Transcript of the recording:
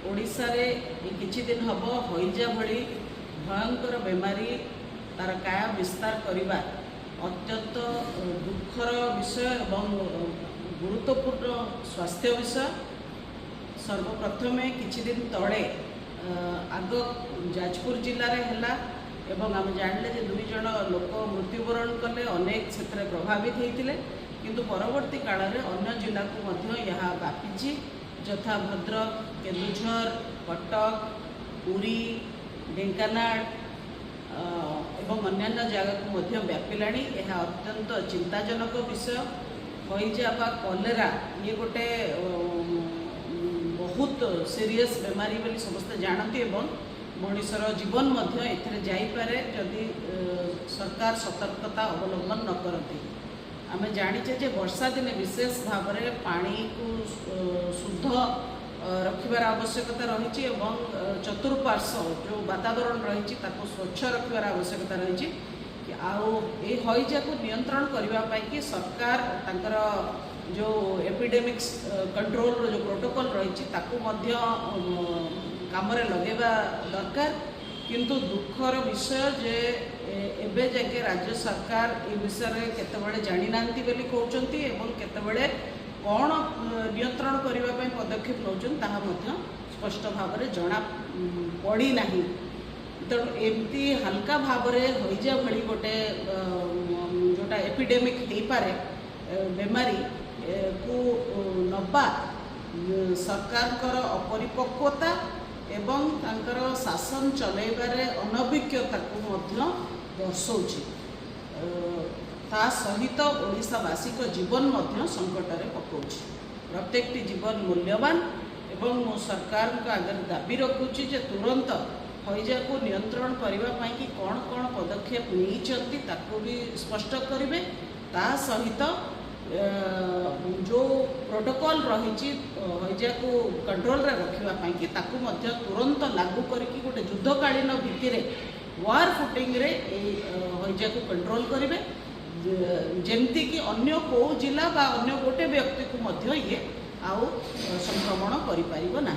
ओडिशा रे किछि दिन हब हईजा भली भयंकर बेमारी तार काया विस्तार करवा अत्यंत दुखर विषय एवं गुरुत्वपूर्ण स्वास्थ्य विषय। सर्वप्रथम किछि दिन तले आग जाजपुर जिले में है एवं आम जानले जे 2 जन लोक मृत्युवरण कले, अनेक क्षेत्र में प्रभावित होते किंतु परवर्ती काल में अन्य जिला को यह व्यापी यथा भद्रक, केन्दुझर, कटक, पुरी, ढेंकानाल एवं अन्य जगह को व्यापिला। यह अत्यंत चिंताजनक विषय। हईजा बा कलेरा ये गोटे बहुत सीरियस बेमारी बोली समस्ते जानती एवं मनुष्यर जीवन जाइपारे जदि सरकार सतर्कता अवलंबन न करती। आम जाचे जे वर्षा दिने विशेष भाव में पानी को शुद्ध रखिबार आवश्यकता रही एवं चतुर्पार्श्व जो वातावरण रही स्वच्छ रखिबार आवश्यकता रही। हईजा को नियंत्रण करने कि सरकार तांकर जो एपिडेमिक्स कंट्रोल जो प्रोटोकॉल रही काम लगेवा दरकार। किंतु दुखर विषय जे एबे जाके राज्य सरकार ए विषय केतबेले जानी नांती बोली कहउचंती एवं केतबेले कौन नियंत्रण करने पदक्षेप नौचन ताहा मध्य स्पष्ट भाव में जना पड़ी नहीं। तेणु एमती हल्का भाव में हईजा भली गोटे जोटा एपिडेमिक हो पारे बेमारी को नबा सरकार अपरिपक्वता एवं तांकर शासन चलैबारे अनभिज्ञता को दर्शाउछि। ता सहित ओडिशावासी को जीवन संकट में पकाउछि। प्रत्येकटी जीवन मूल्यवान एवं सरकार को आगे दाबी रखुछि जे तुरंत हईजा को नियंत्रण करने कि कौन कौन पदक्षेप नहीं ताको भी स्पष्ट करेंगे। ता सहित जो प्रोटोकॉल रही हईजा को कंट्रोल रे रखापी ताकू तुरंत लागू करके गोटे युद्धकालीन भित्ति वार फुटिंग रे हईजा को कंट्रोल करेंगे जमती कि अन्य को जिला बा अन्य गोटे व्यक्ति को ये आउ संक्रमण करि परिबो ना।